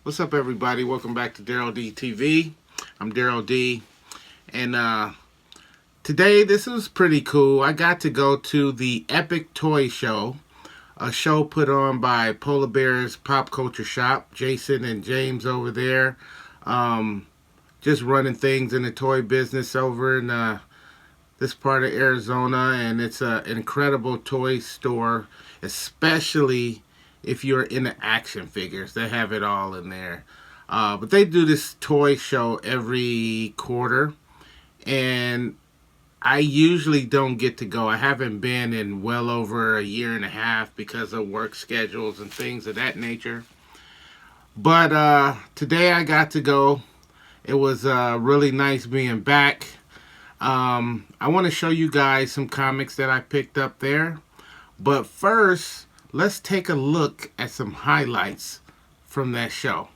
What's up, everybody? Welcome back to Daryl D TV. I'm Daryl D, and today this was pretty cool. I got to go to the Epic Toy Show, a show put on by Polar Bears Pop Culture Shop. Jason and James over there, um, just running things in the toy business over in this part of Arizona, and it's an incredible toy store, especially if you're into action figures. They have it all in there. But they do this toy show every quarter, and I usually don't get to go. I haven't been in well over a year and a half because of work schedules and things of that nature. But today I got to go. It was really nice being back. I want to show you guys some comics that I picked up there. But first, let's take a look at some highlights from that show.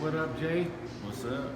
What up, Jay? What's up?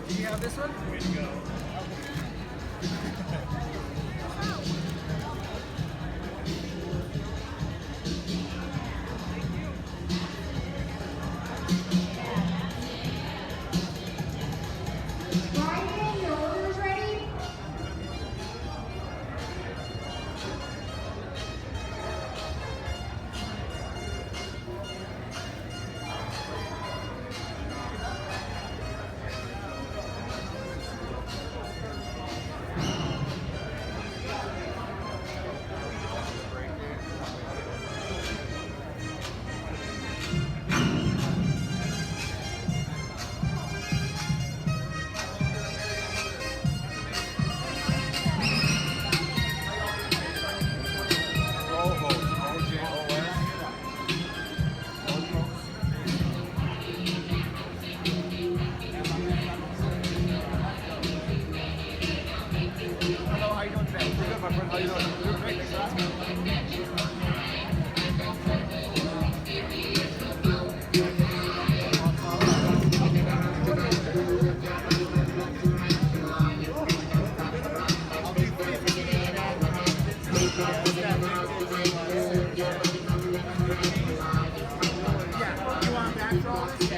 Do you have this one? Way to go. Brian, your order's ready? Hello, how you doing today? Pretty good, my friend. How you doing? Good, great. Thanks for asking. Yeah, you want back for all this?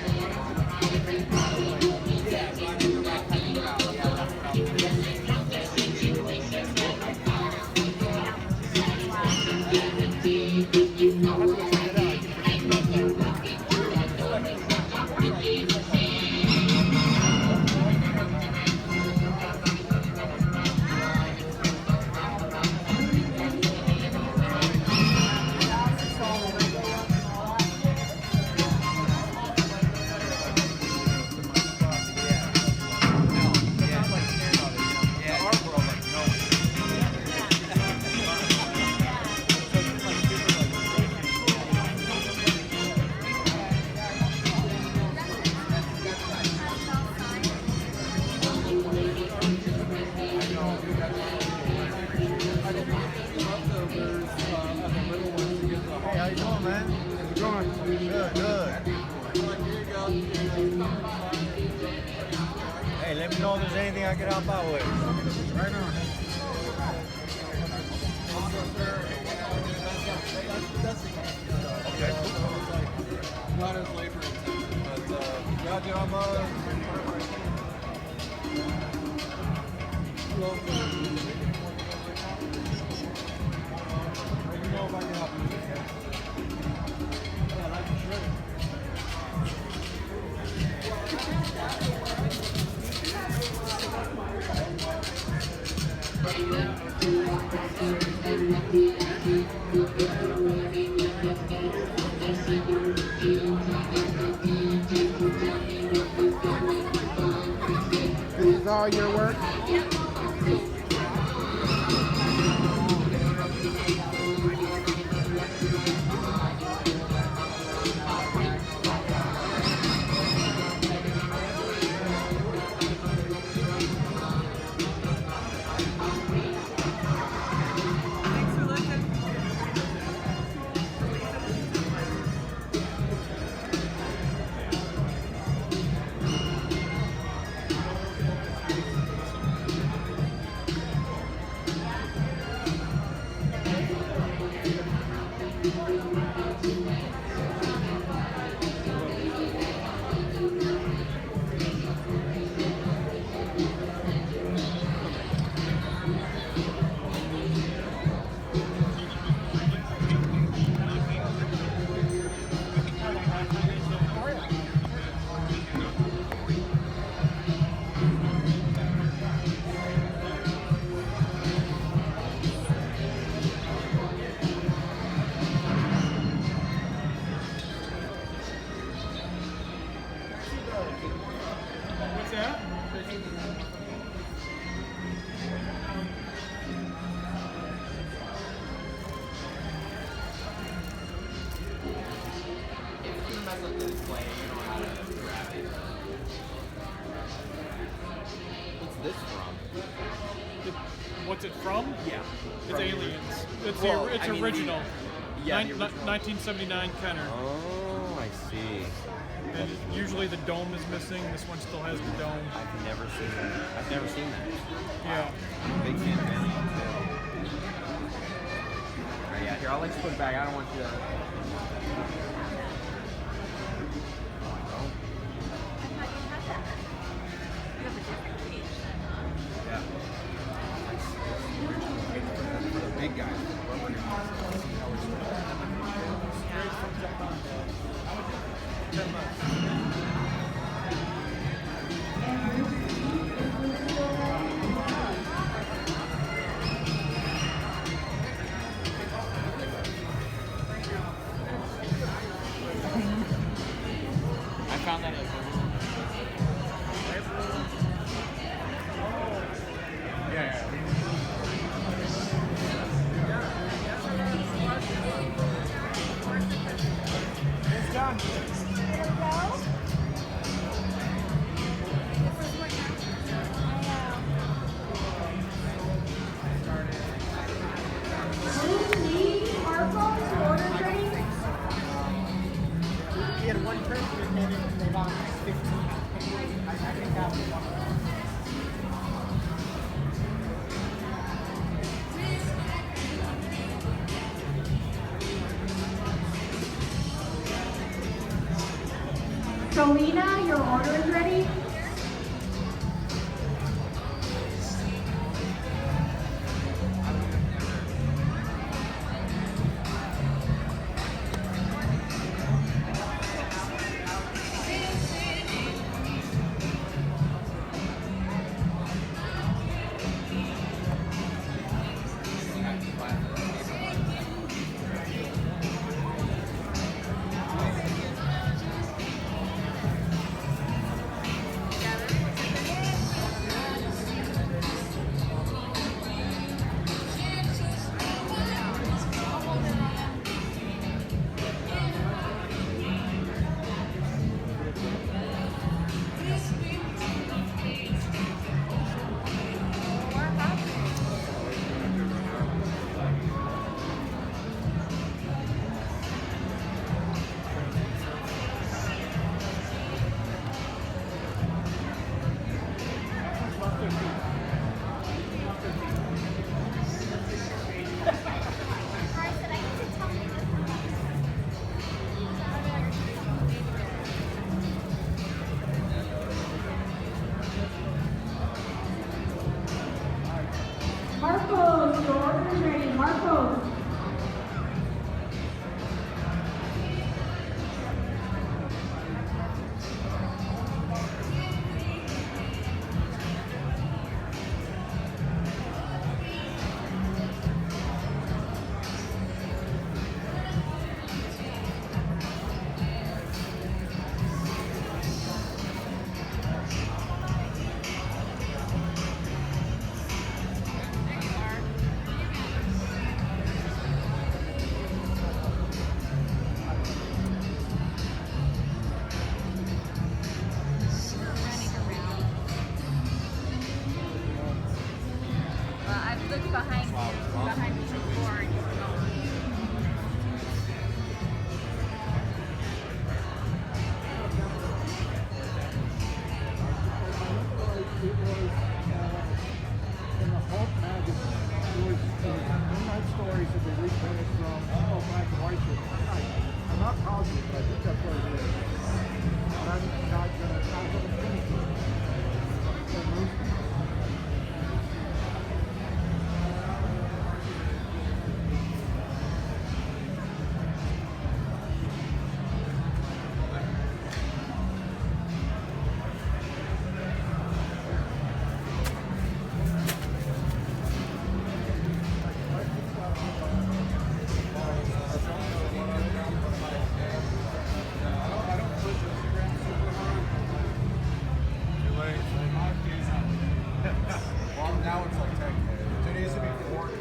Hey, how you doing, man? How's it going? Good, good. Hey, let me know if there's anything I can help out with. Right on. Okay. Not as labor intensive, but yeah, I'm know if I can help you. Yeah, I like the shirt. This is all your work? Thanks for looking. What's that? What's this from? What's it from? Yeah. It's Aliens. It's Well, it's I mean, original. Yeah, the original. 1979 Kenner. Oh, I see. And usually the dome is missing. This one still has the dome. I've never seen that. I've never seen that. Yeah. I'm a big fan of Aliens too. Alright, yeah, here, I'll let you put it back. I don't want you to. Yeah. For the big guys. I found that at It's done. Please, smartphones, orders ready? We had one person that came in and they bought 15. I think that was one of them. Selena, your order is ready? behind you before and you were going. In the Hulk magazine, there was midnight stories that they reprinted from black and white. I'm not positive, but I think that's what it is. But I'm not gonna finish it. Well, now it's like 10K. It used to be 4K.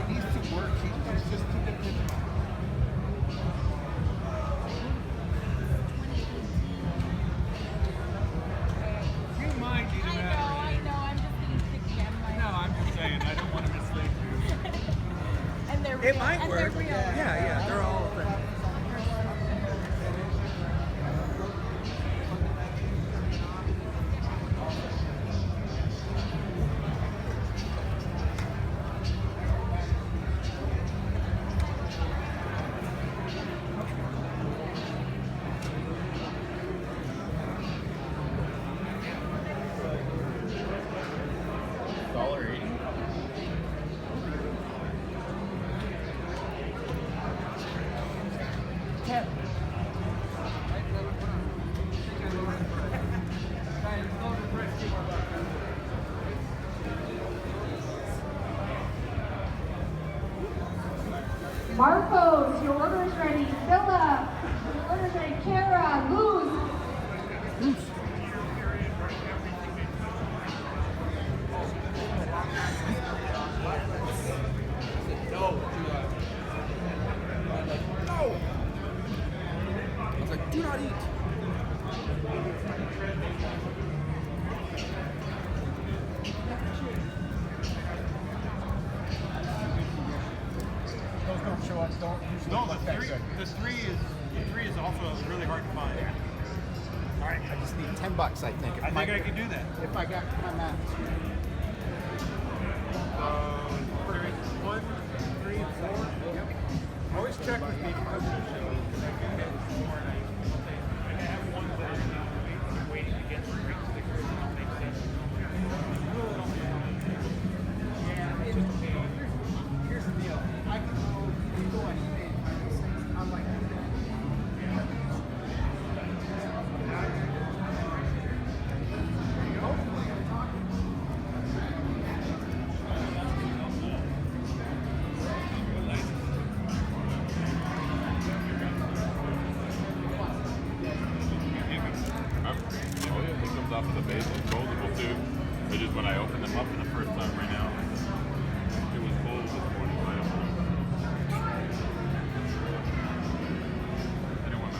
He needs to work. He's just too dependent on it. You might need I know, I'm just being picky. No, I'm just saying, I don't want to mislead you. And they're real. It might and work. They're real. Yeah, they're all. Marcos, your order is ready. Philip, your order is ready. Kara, Luz. I was like, do not eat. Those don't show up. Don't usually No, look that good. the three is also really hard to find. All right, I just need $10, I think. I think I can do that. If I got my math. There is 1, 3, 4. Yep. Always check with me because of the show. I have ones that are waiting to get through stickers and I'll make sense. Here's the deal. I can go on eBay and find these things. I'm like, It comes off of the base disposable too. But just when I opened them up for the first time right now, it was full this morning. I didn't want to.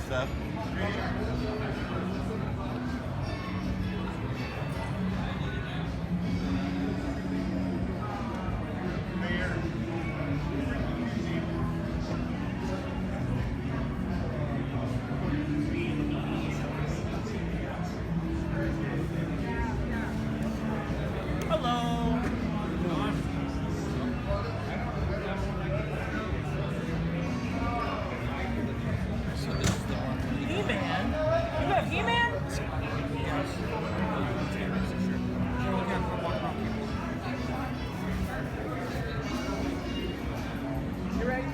Stuff. He-Man? You have He-Man? You ready?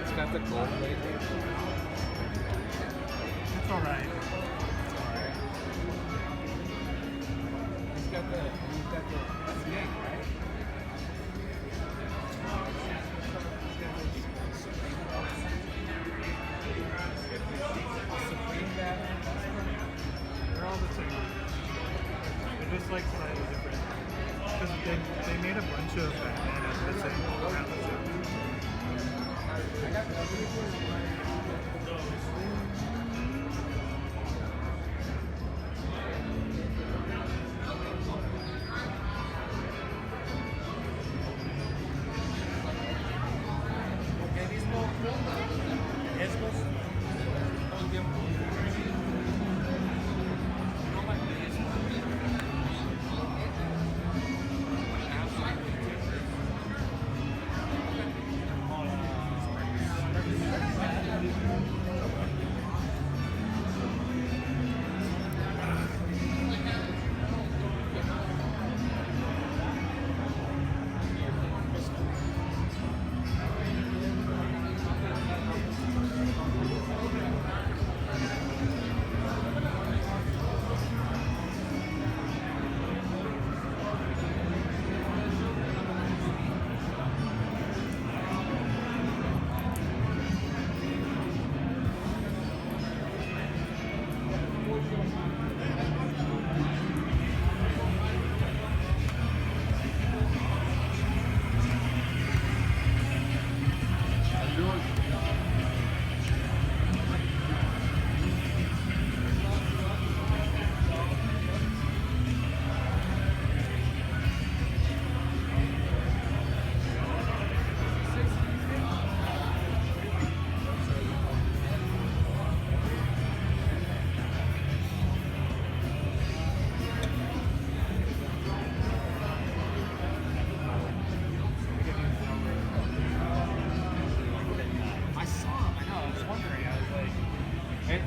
It's got the gold right there. It's all right. It's got the snake, right? Supreme Batman. They're all the same. They're just like slightly different. Because they made a bunch of Batman the same, around the same.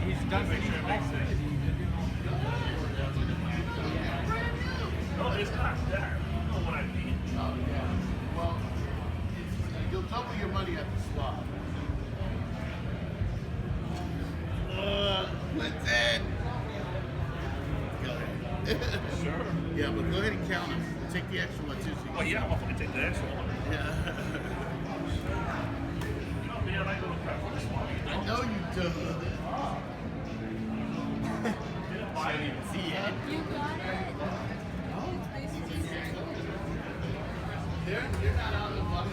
He's done make sure it makes sense. Oh, it's not that. You know what I mean. Oh, yeah. Well, you'll double your money at the slot. What's that? Go ahead. Sure. Yeah, but go ahead and count them. We'll take the extra one too. So Oh yeah, I'm gonna take the extra one. Yeah. You know me, I like little crap for this one. I know you do. I didn't even see it. You got it. It's basically They're not out of the box.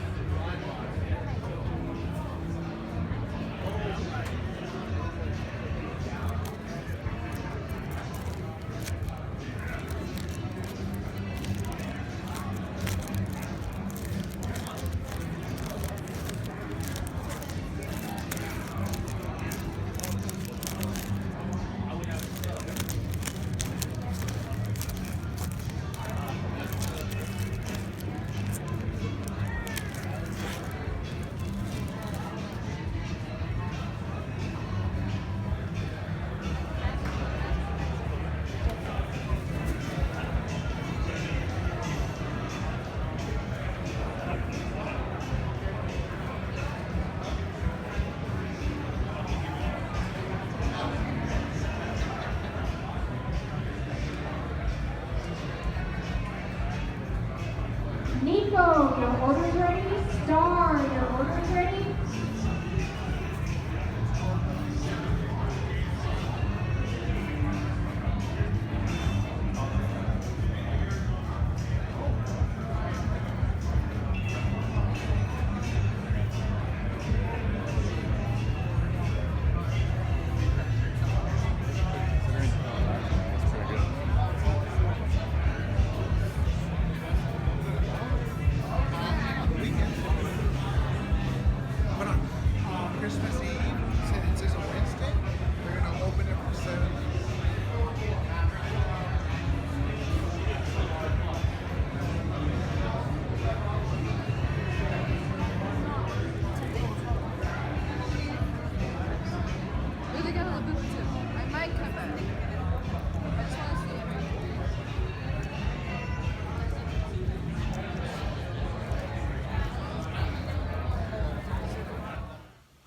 Nico, your order's ready. Star, your order's ready.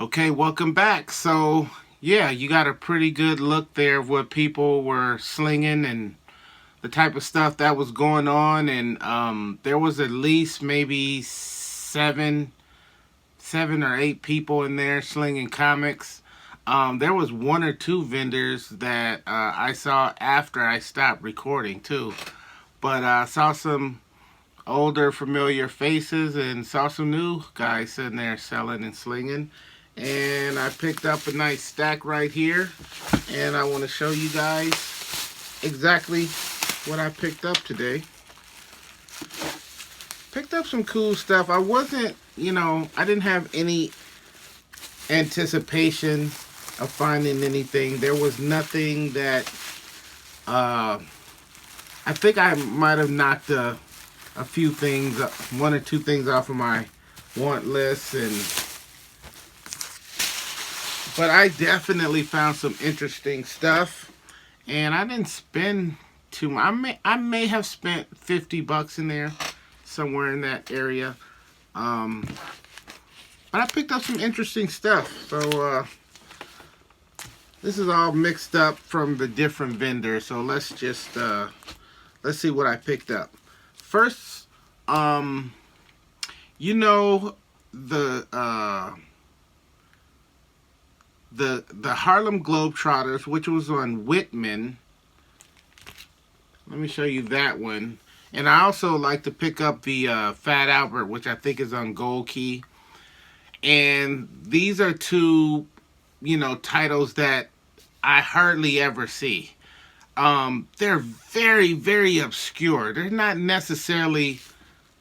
Okay, welcome back. So, yeah, you got a pretty good look there of what people were slinging and the type of stuff that was going on. And there was at least maybe seven or eight people in there slinging comics. There was one or two vendors that I saw after I stopped recording, too. But I saw some older, familiar faces and saw some new guys sitting there selling and slinging. And I picked up a nice stack right here, and I want to show you guys exactly what I picked up today. Picked up some cool stuff. I wasn't, I didn't have any anticipation of finding anything. There was nothing that I think I might have knocked a few things, one or two things off of my want list, but I definitely found some interesting stuff, and I didn't spend too much. I may have spent $50 in there, somewhere in that area. But I picked up some interesting stuff. So this is all mixed up from the different vendors. So let's just let's see what I picked up. First, the Harlem Globetrotters, which was on Whitman. Let me show you that one. And I also like to pick up the Fat Albert, which I think is on Gold Key. And these are two, titles that I hardly ever see. They're very, very obscure. They're not necessarily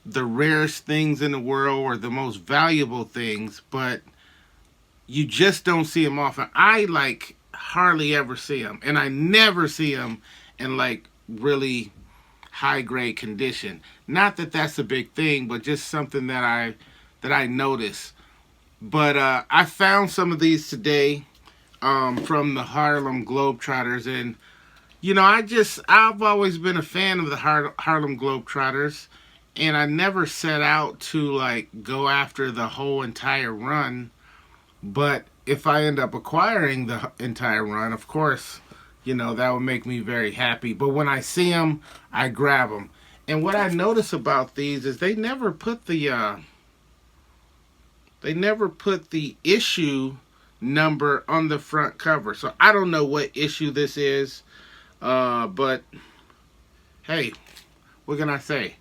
the rarest things in the world or the most valuable things, but you just don't see them often. I hardly ever see them, and I never see them in really high grade condition. Not that that's a big thing, but just something that I notice. But I found some of these today from the Harlem Globetrotters, and I've always been a fan of the Harlem Globetrotters, and I never set out to go after the whole entire run. But if I end up acquiring the entire run, of course, that would make me very happy. But when I see them, I grab them. And what I notice about these is they never put the issue number on the front cover. So I don't know what issue this is. But hey, what can I say?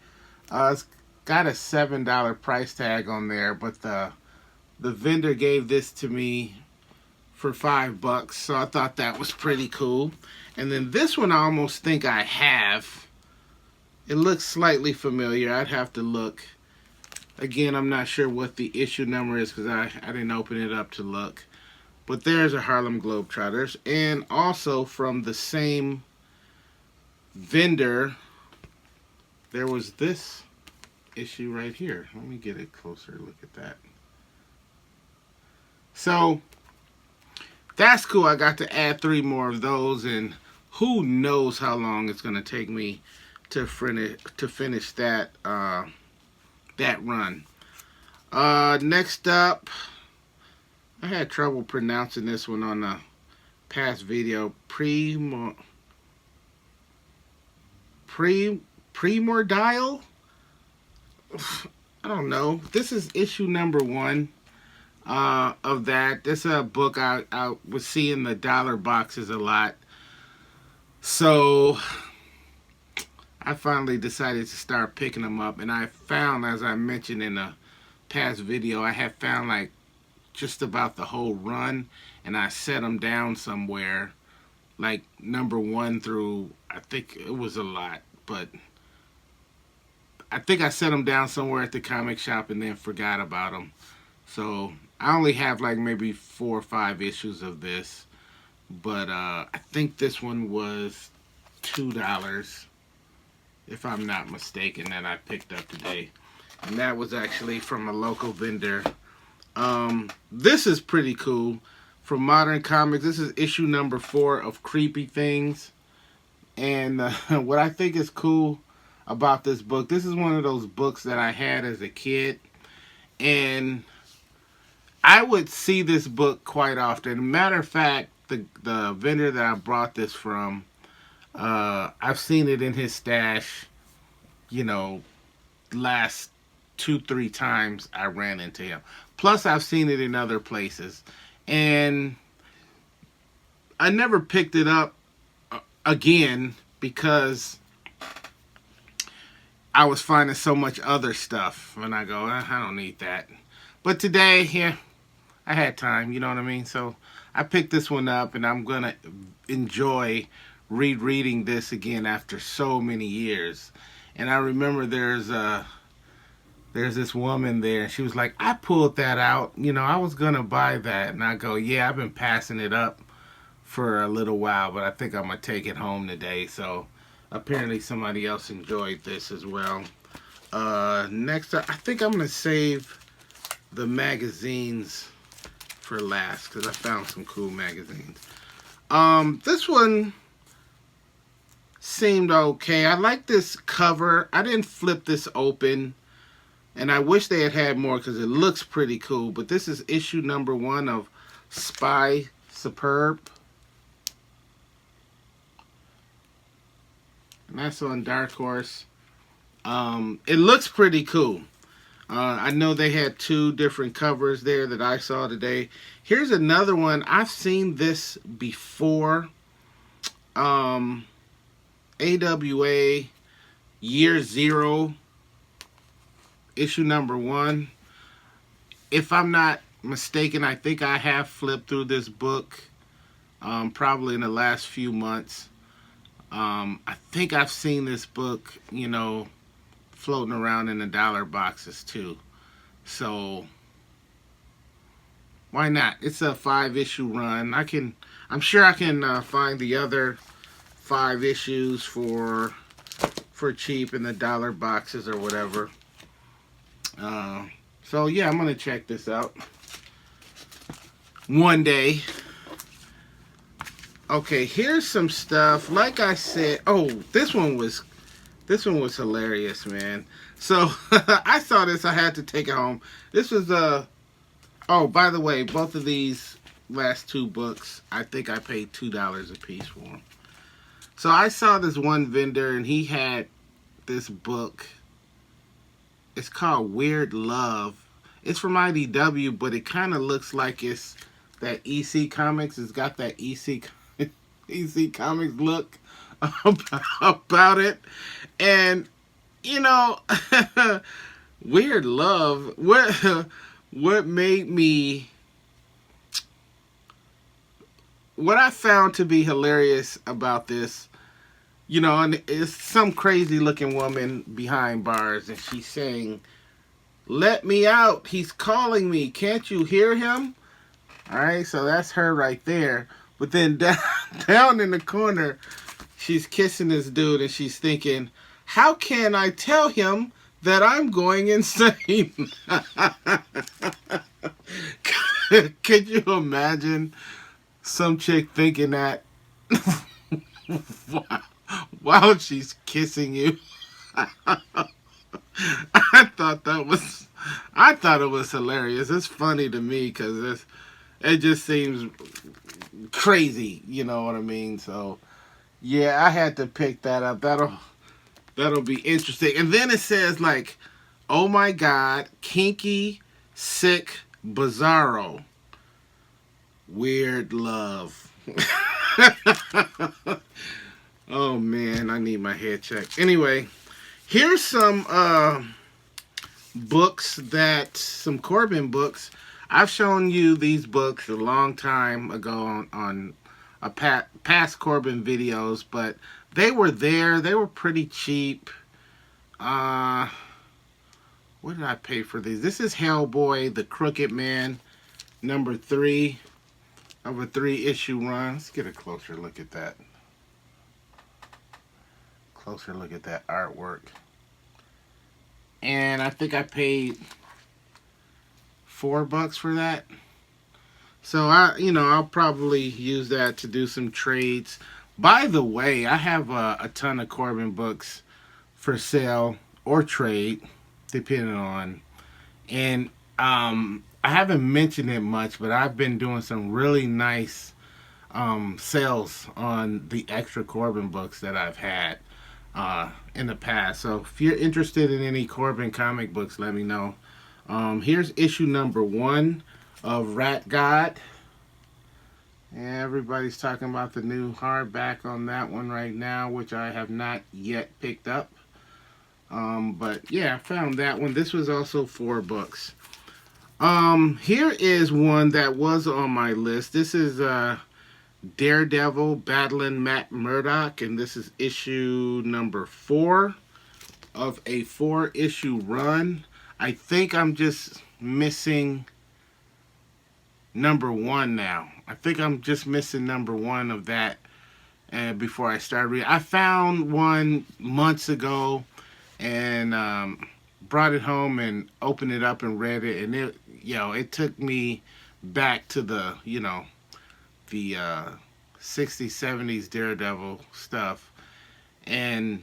It's got a $7 price tag on there, but the vendor gave this to me for $5, so I thought that was pretty cool. And then this one I almost think I have. It looks slightly familiar. I'd have to look. Again, I'm not sure what the issue number is because I didn't open it up to look. But there's a Harlem Globetrotters. And also from the same vendor, there was this issue right here. Let me get a closer look at that. So that's cool. I got to add 3 more of those, and who knows how long it's going to take me to finish that that run. Next up, I had trouble pronouncing this one on the past video. Primordial? I don't know. This is issue number 1 of that. This is a book I was seeing the dollar boxes a lot. So I finally decided to start picking them up, and I found, as I mentioned in a past video, I had found just about the whole run, and I set them down somewhere, number 1 through, I think it was a lot, but I think I set them down somewhere at the comic shop and then forgot about them. So I only have maybe 4 or 5 issues of this, but I think this one was $2, if I'm not mistaken, that I picked up today. And that was actually from a local vendor. This is pretty cool. From Modern Comics, this is issue number 4 of Creepy Things. And what I think is cool about this book, this is one of those books that I had as a kid. And I would see this book quite often. Matter of fact, the vendor that I brought this from, I've seen it in his stash, you know, last 2-3 times I ran into him. Plus, I've seen it in other places. And I never picked it up again because I was finding so much other stuff. And I go, I don't need that. But today, yeah, I had time, you know what I mean? So I picked this one up, and I'm going to enjoy rereading this again after so many years. And I remember there's this woman there. She was like, I pulled that out. You know, I was going to buy that. And I go, yeah, I've been passing it up for a little while, but I think I'm going to take it home today. So apparently somebody else enjoyed this as well. Next up, I think I'm going to save the magazines for last because I found some cool magazines. This one seemed okay. I like this cover. I didn't flip this open, and I wish they had more because it looks pretty cool. But this is issue number 1 of Spy Superb, and that's on Dark Horse. It looks pretty cool. I know they had 2 different covers there that I saw today. Here's another one. I've seen this before. AWA Year Zero, issue number 1. If I'm not mistaken, I think I have flipped through this book probably in the last few months. I think I've seen this book, you know, floating around in the dollar boxes too. So why not? It's a 5-issue run. I'm sure I can find the other 5 issues for cheap in the dollar boxes or whatever. So yeah, I'm gonna check this out one day. Okay, here's some stuff. Like I said, oh, this one was hilarious, man. So I saw this, I had to take it home. This was oh, by the way, both of these last 2 books, I think I paid $2 a piece for them. So I saw this one vendor, and he had this book. It's called Weird Love. It's from IDW, but it kind of looks like it's that EC Comics. It's got that EC Comics look about it. And, you know, Weird Love, what made me... What I found to be hilarious about this, you know, and it's some crazy looking woman behind bars, and she's saying, "Let me out, he's calling me, can't you hear him?" Alright, so that's her right there. But then down in the corner, she's kissing this dude, and she's thinking, how can I tell him that I'm going insane? Could you imagine some chick thinking that while she's kissing you? I thought it was hilarious. It's funny to me because it just seems crazy, you know what I mean? So yeah, I had to pick that up. That'll be interesting. And then it says, like, oh my god, kinky, sick, bizarro, Weird Love. Oh man, I need my head checked. Anyway, here's some books, some Corbin books. I've shown you these books a long time ago on a past Corbin videos, but they were there. They were pretty cheap. What did I pay for these? This is Hellboy, The Crooked Man, number 3 of a 3-issue run. Let's get a closer look at that. Closer look at that artwork. And I think I paid $4 for that. So I'll probably use that to do some trades. By the way, I have a ton of Corbin books for sale or trade, depending on. And I haven't mentioned it much, but I've been doing some really nice sales on the extra Corbin books that I've had in the past. So if you're interested in any Corbin comic books, let me know. Here's issue number 1 of Rat God. And everybody's talking about the new hardback on that one right now, which I have not yet picked up. But yeah, I found that one. This was also 4 books. Here is one that was on my list. This is Daredevil battling Matt Murdock, and this is issue number 4 of a 4-issue run. I think I'm just missing number 1 now. I think I'm just missing number 1 of that before I start reading. I found one months ago and brought it home and opened it up and read it, and it took me back to the, the 60s, 70s Daredevil stuff. And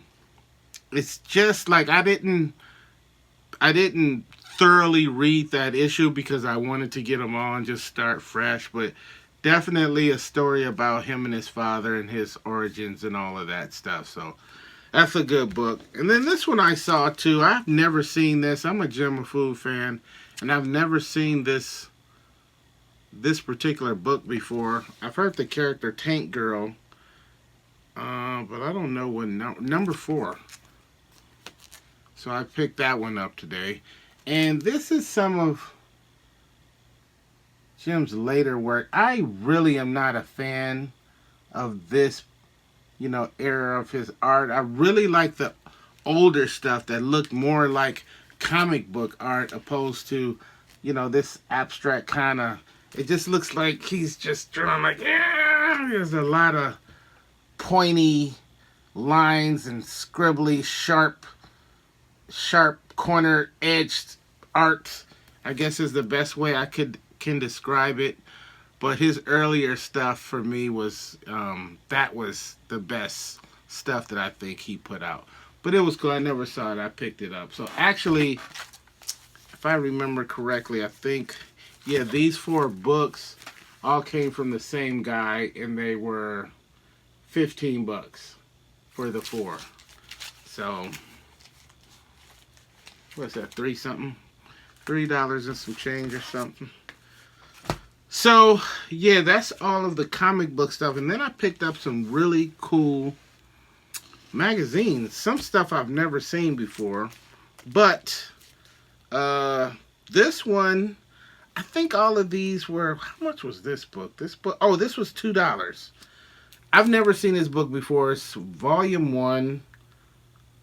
it's just like I didn't thoroughly read that issue because I wanted to get them all and just start fresh, but definitely a story about him and his father and his origins and all of that stuff. So that's a good book. And then this one I saw too. I've never seen this. I'm a Jim Food fan, and I've never seen this particular book before. I've heard the character Tank Girl, but I don't know what number 4. So I picked that one up today. And this is some of Jim's later work. I really am not a fan of this, era of his art. I really like the older stuff that looked more like comic book art opposed to, this abstract kind of. It just looks like he's just drawing like, there's a lot of pointy lines and scribbly, sharp corner edged art, I guess is the best way I can describe it. But his earlier stuff for me was that was the best stuff that I think he put out. But it was cool. I never saw it. I picked it up. So actually, if I remember correctly, I think, yeah, these 4 books all came from the same guy, and they were $15 for the 4. So what's that, $3 and some change or something. So yeah, that's all of the comic book stuff. And then I picked up some really cool magazines, some stuff I've never seen before. But this one, I think all of these were, how much was this book? This was $2. I've never seen this book before. It's volume 1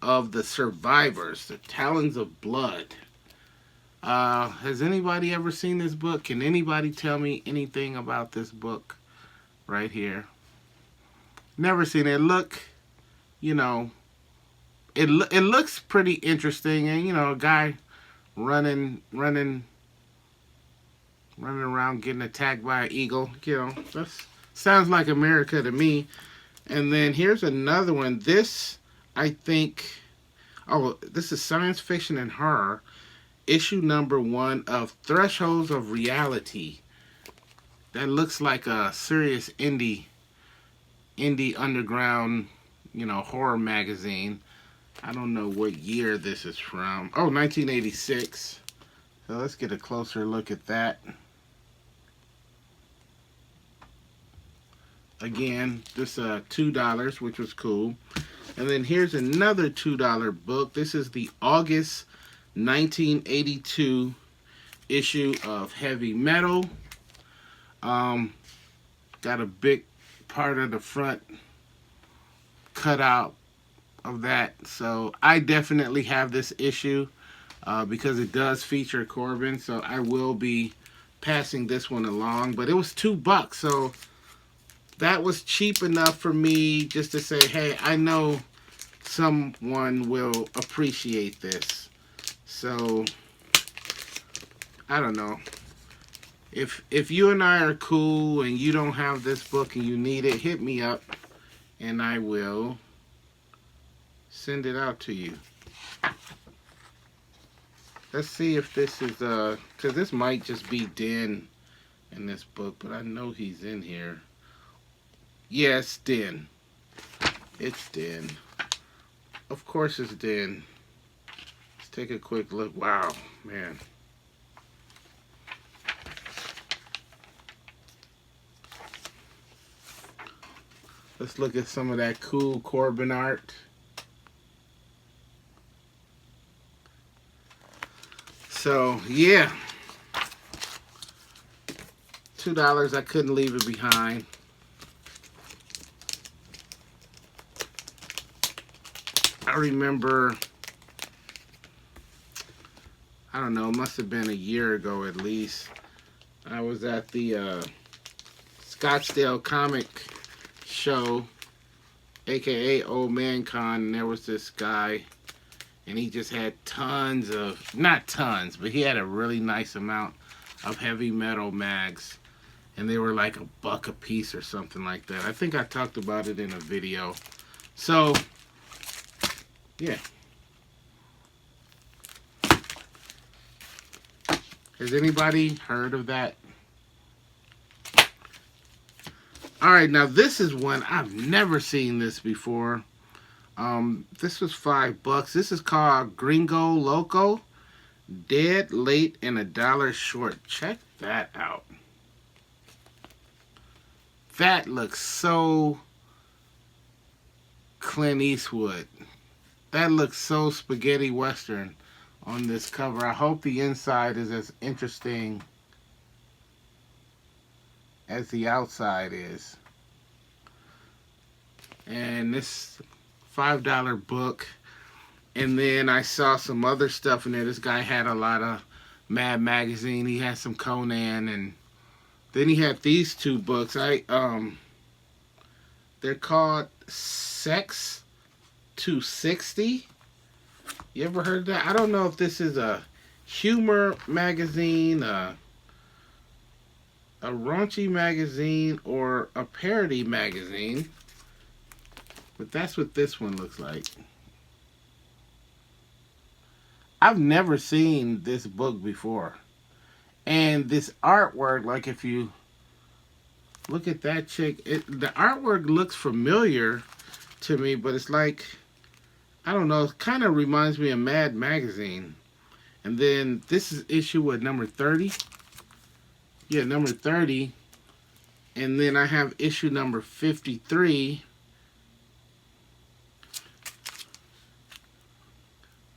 of The Survivors, The Talons of Blood. Has anybody ever seen this book? Can anybody tell me anything about this book right here? Never seen it. Look, it looks pretty interesting, and a guy running around getting attacked by an eagle. That sounds like America to me. And then here's another one. This, I think, this is science fiction and horror. Issue number 1 of Thresholds of Reality. That looks like a serious indie underground, horror magazine. I don't know what year this is from. 1986. So let's get a closer look at that. Again, this $2, which was cool. And then here's another $2 book. This is the August 1982 issue of Heavy Metal. Got a big part of the front cut out of that. So I definitely have this issue because it does feature Corbin. So I will be passing this one along. But it was $2, so that was cheap enough for me just to say, hey, I know someone will appreciate this. So I don't know. If you and I are cool and you don't have this book and you need it, hit me up and I will send it out to you. Let's see if this is, because this might just be Den in this book, but I know he's in here. Yes, Den. It's Den. Of course it's Den. Let's take a quick look. Wow, man. Let's look at some of that cool Corbin art. So, yeah. $2, I couldn't leave it behind. I remember, I don't know, it must have been a year ago at least. I was at the Scottsdale Comic Show, aka Old Man Con, and there was this guy, and he just had tons of, not tons, but he had a really nice amount of heavy metal mags, and they were like $1 a piece or something like that. I think I talked about it in a video. So, yeah. Has anybody heard of that? Alright, now this is one, I've never seen this before. This was $5. This is called Gringo Loco. Dead, Late, and $1 Short. Check that out. That looks so Clint Eastwood. That looks so spaghetti western on this cover. I hope the inside is as interesting as the outside is. And this $5 book. And then I saw some other stuff in there. This guy had a lot of Mad Magazine. He had some Conan, and then he had these two books. They're called Sex to 60. You ever heard of that? I don't know if this is a humor magazine, a raunchy magazine, or a parody magazine. But that's what this one looks like. I've never seen this book before. And this artwork, like if you look at that chick, the artwork looks familiar to me, but it's like, I don't know, it kind of reminds me of Mad Magazine. And then this is issue at number 30. Yeah, number 30. And then I have issue number 53.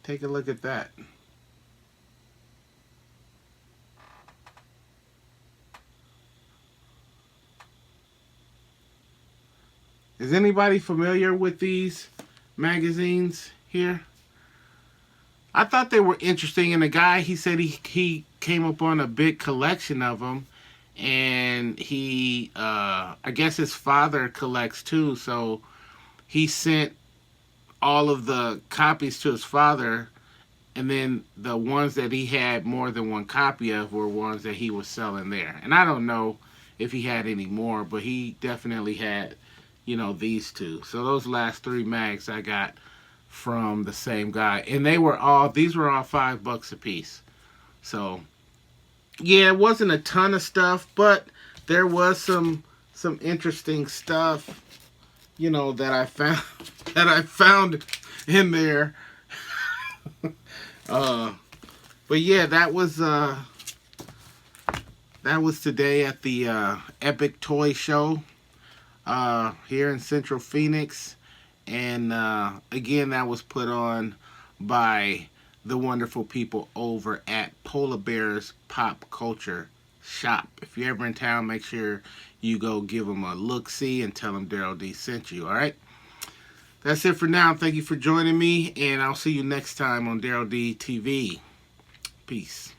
Take a look at that. Is anybody familiar with these magazines here? I thought they were interesting, and the guy, he said he came up on a big collection of them, and he, I guess his father collects too, so he sent all of the copies to his father, and then the ones that he had more than one copy of were ones that he was selling there. And I don't know if he had any more, but he definitely had, you know, these two. So those last 3 mags I got from the same guy, and these were all $5 a piece. So yeah, it wasn't a ton of stuff, but there was some interesting stuff, you know, that I found in there. But yeah, that was today at the Epic Toy Show here in Central Phoenix, and again, that was put on by the wonderful people over at Polar Bears Pop Culture Shop. If you're ever in town, make sure you go give them a look-see and tell them Daryl D sent you, alright? That's it for now. Thank you for joining me, and I'll see you next time on Daryl D TV. Peace.